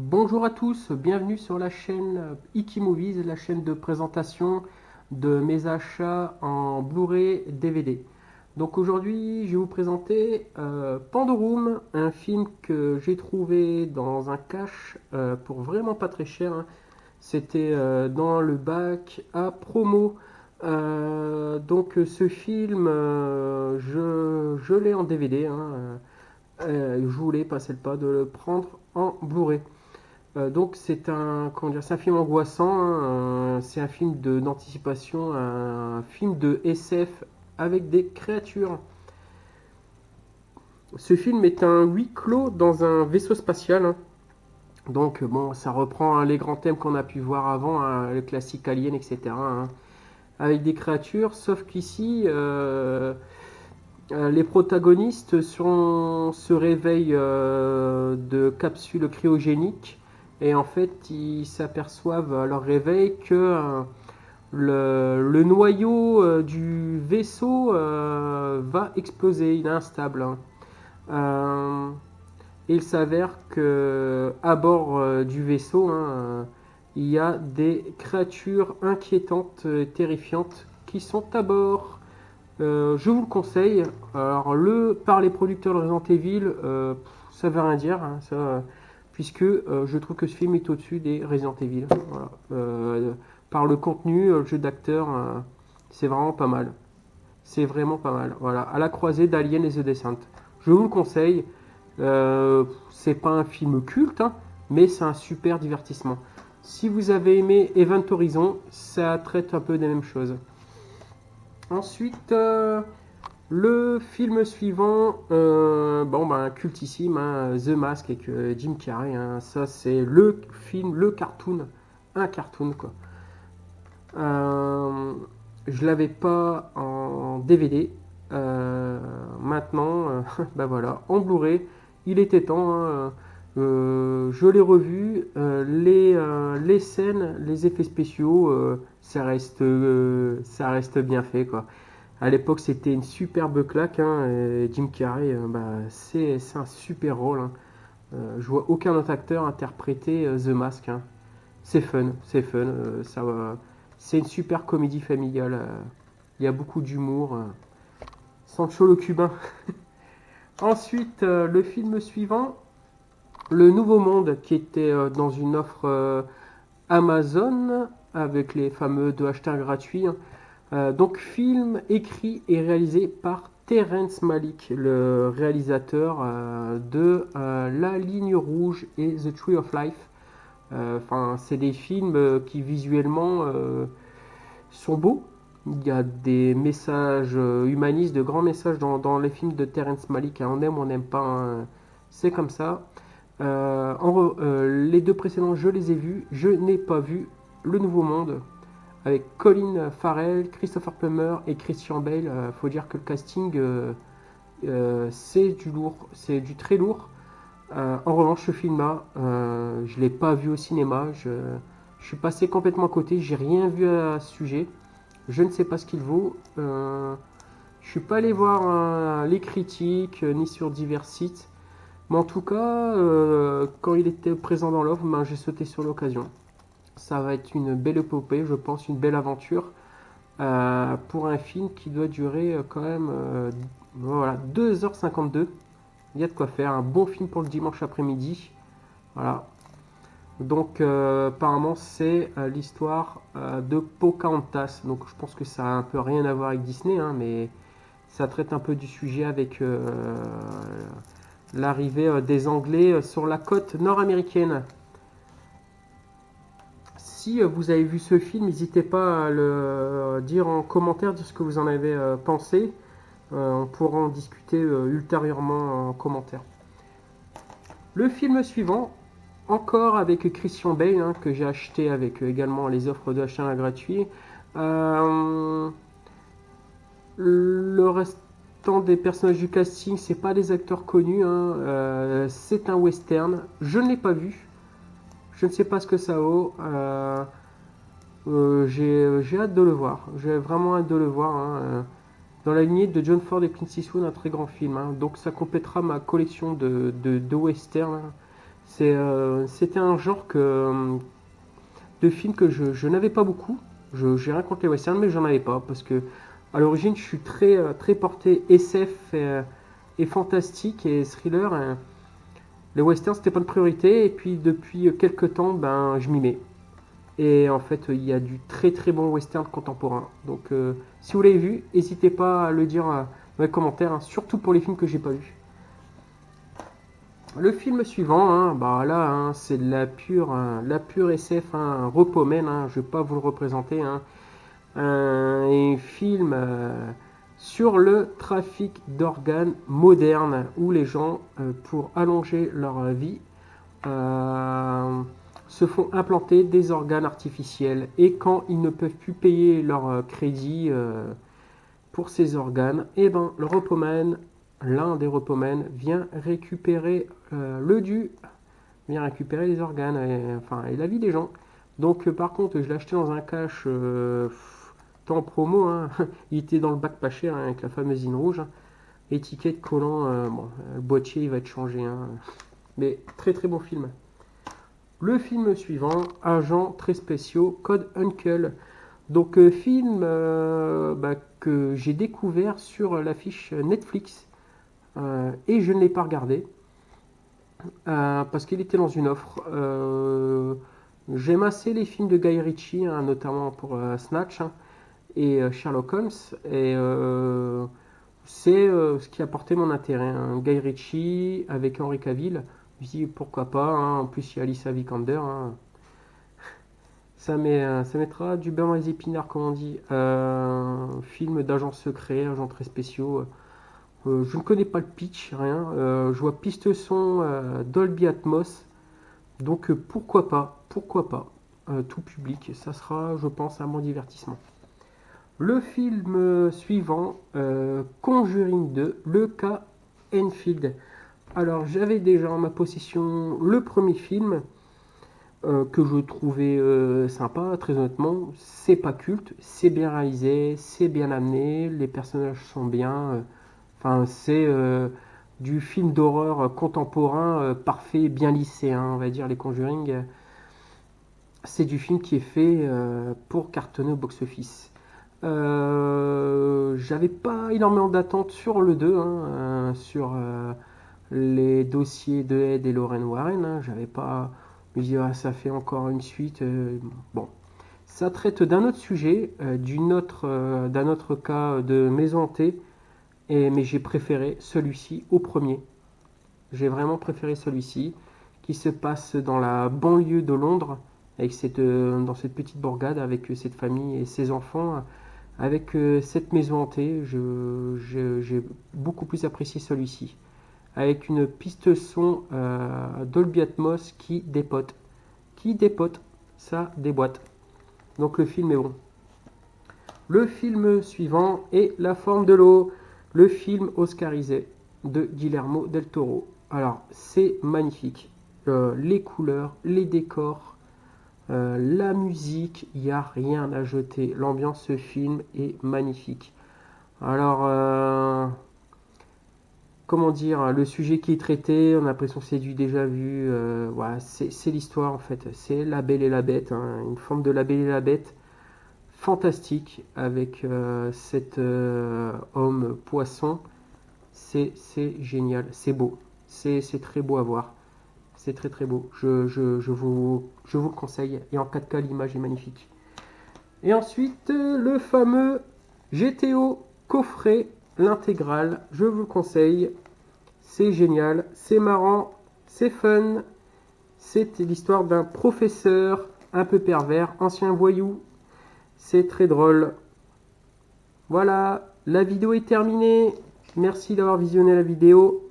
Bonjour à tous, bienvenue sur la chaîne Iki Movies, la chaîne de présentation de mes achats en Blu-ray DVD. Donc aujourd'hui, je vais vous présenter Pandorum, un film que j'ai trouvé dans un cache pour vraiment pas très cher, hein. C'était dans le bac à promo. Ce film, je l'ai en DVD, hein. Je voulais passer le pas de le prendre en Blu-ray. C'est un, comment dire, c'est un film angoissant, hein, c'est un film d'anticipation, un film de SF avec des créatures. Ce film est un huis clos dans un vaisseau spatial, hein. Bon, ça reprend, hein, les grands thèmes qu'on a pu voir avant, hein, le classique Alien, etc., hein, avec des créatures, sauf qu'ici, les protagonistes se réveillent de capsules cryogéniques et en fait ils s'aperçoivent à leur réveil que le noyau du vaisseau va exploser, il est instable, hein. Euh, il s'avère que à bord du vaisseau, hein, il y a des créatures inquiétantes, terrifiantes qui sont à bord. Je vous le conseille. Alors, par les producteurs de Resident Evil, ça veut rien dire, hein, puisque je trouve que ce film est au-dessus des Resident Evil. Voilà. Par le contenu, le jeu d'acteur, c'est vraiment pas mal. C'est vraiment pas mal. Voilà, à la croisée d'Alien et The Descent. Je vous le conseille. C'est pas un film culte, hein, mais c'est un super divertissement. Si vous avez aimé Event Horizon, ça traite un peu des mêmes choses. Ensuite, le film suivant, cultissime, hein, The Mask avec Jim Carrey, hein. Ça, c'est le film, le cartoon, un cartoon quoi. Euh, je l'avais pas en DVD. Maintenant, bah voilà, en Blu-ray, il était temps, hein. Je l'ai revu. Les scènes, les effets spéciaux, ça reste bien fait quoi. À l'époque, c'était une superbe claque, hein, et Jim Carrey, c'est un super rôle, hein. Je vois aucun autre acteur interpréter The Mask, hein. C'est fun, c'est une super comédie familiale. Il y a beaucoup d'humour. Sancho le cubain. Ensuite, le film suivant, Le Nouveau Monde, qui était dans une offre Amazon avec les fameux 2 acheteurs gratuits, hein. Film écrit et réalisé par Terrence Malick, le réalisateur de La Ligne Rouge et The Tree of Life. C'est des films qui visuellement sont beaux. Il y a des messages humanistes, de grands messages dans les films de Terrence Malick, hein. On aime ou on n'aime pas, hein. C'est comme ça. Les deux précédents, je les ai vus. Je n'ai pas vu Le Nouveau Monde avec Colin Farrell, Christopher Plummer et Christian Bale. Faut dire que le casting, c'est du lourd, c'est du très lourd. En revanche, ce film-là, je l'ai pas vu au cinéma. Je suis passé complètement à côté. J'ai rien vu à ce sujet. Je ne sais pas ce qu'il vaut. Je suis pas allé voir les critiques ni sur divers sites. Mais en tout cas, quand il était présent dans l'offre, j'ai sauté sur l'occasion. Ça va être une belle épopée, je pense, une belle aventure pour un film qui doit durer quand même voilà, 2h52. Il y a de quoi faire, un bon film pour le dimanche après-midi. Voilà. Apparemment, c'est l'histoire de Pocahontas. Donc, je pense que ça a un peu rien à voir avec Disney, hein, mais ça traite un peu du sujet avec l'arrivée des Anglais sur la côte nord-américaine. Si vous avez vu ce film, n'hésitez pas à le dire en commentaire, dire ce que vous en avez pensé. On pourra en discuter ultérieurement en commentaire. Le film suivant, encore avec Christian Bale, hein, que j'ai acheté avec également les offres d'achat gratuits. Euh, le restant des personnages du casting, c'est pas des acteurs connus, hein. C'est un western. Je ne l'ai pas vu. Je ne sais pas ce que ça vaut. J'ai hâte de le voir. J'ai vraiment hâte de le voir, hein. Dans la lignée de John Ford et Clint Eastwood, un très grand film, hein. Donc ça complétera ma collection de western, hein. C'était un genre de film que je n'avais pas beaucoup. J'ai rien contre les westerns, mais j'en avais pas parce que à l'origine, je suis très porté SF et fantastique et thriller. Les westerns, c'était pas une priorité. Et puis depuis quelques temps, ben, je m'y mets. Et en fait, il y a du très bon western contemporain. Donc, si vous l'avez vu, n'hésitez pas à le dire dans les commentaires, hein, surtout pour les films que j'ai pas vus. Le film suivant, hein, bah là, hein, c'est de la pure SF, hein, un repos-men, hein, je vais pas vous le représenter, hein, un film sur le trafic d'organes modernes où les gens, pour allonger leur vie, euh, se font implanter des organes artificiels et quand ils ne peuvent plus payer leur crédit pour ces organes, et ben le repoman, l'un des repomen vient récupérer le dû, vient récupérer les organes et la vie des gens. Donc par contre, je l'ai acheté dans un cache temps promo, hein. Il était dans le bac pas cher, hein, avec la fameuse zine rouge, hein. Étiquette collant, le boîtier il va être changé, hein. Mais très bon film. Le film suivant, Agents très spéciaux, Code Uncle. Donc film que j'ai découvert sur l'affiche Netflix et je ne l'ai pas regardé parce qu'il était dans une offre. J'aime assez les films de Guy Ritchie, hein, notamment pour Snatch, hein, et Sherlock Holmes. Et c'est ce qui a porté mon intérêt, hein. Guy Ritchie avec Henry Cavill. Je me dis pourquoi pas, hein. En plus il y a Alicia Vikander, hein. Ça mettra du beurre dans les épinards, comme on dit. Film d'agents secrets, agents très spéciaux. Je ne connais pas le pitch, rien. Je vois piste son Dolby Atmos. Donc pourquoi pas. Tout public, ça sera, je pense, un bon divertissement. Le film suivant, Conjuring 2, le cas Enfield. Alors j'avais déjà en ma possession le premier film que je trouvais sympa, très honnêtement. C'est pas culte, c'est bien réalisé, c'est bien amené, les personnages sont bien. Enfin, c'est du film d'horreur contemporain parfait, bien lissé, hein, on va dire, les Conjuring. C'est du film qui est fait pour cartonner au box-office. J'avais pas énormément d'attentes sur le 2, hein, sur les dossiers de Ed et Lorraine Warren, hein. J'avais pas me dit ah, ça fait encore une suite. Bon, ça traite d'un autre sujet, d'un autre cas de maison hantée, mais j'ai préféré celui-ci au premier. J'ai vraiment préféré celui-ci qui se passe dans la banlieue de Londres, dans cette petite bourgade avec cette famille et ses enfants, avec cette maison hantée. J'ai beaucoup plus apprécié celui-ci avec une piste son Dolby Atmos qui dépote. Ça déboîte. Donc le film est bon. Le film suivant est La forme de l'eau, le film oscarisé de Guillermo del Toro. Alors c'est magnifique. Les couleurs, les décors, la musique, il n'y a rien à jeter. L'ambiance de ce film est magnifique. Alors, comment dire, le sujet qui est traité, on a l'impression que c'est du déjà vu. Voilà, c'est l'histoire en fait. C'est La Belle et la Bête, hein, une forme de La Belle et la Bête fantastique avec cet homme poisson. C'est génial, c'est beau. C'est très beau à voir. C'est très beau. Je vous le conseille. Et en 4K, l'image est magnifique. Et ensuite, le fameux GTO coffret, l'intégrale. Je vous le conseille. C'est génial, c'est marrant, c'est fun. C'est l'histoire d'un professeur un peu pervers, ancien voyou. C'est très drôle. Voilà, la vidéo est terminée. Merci d'avoir visionné la vidéo.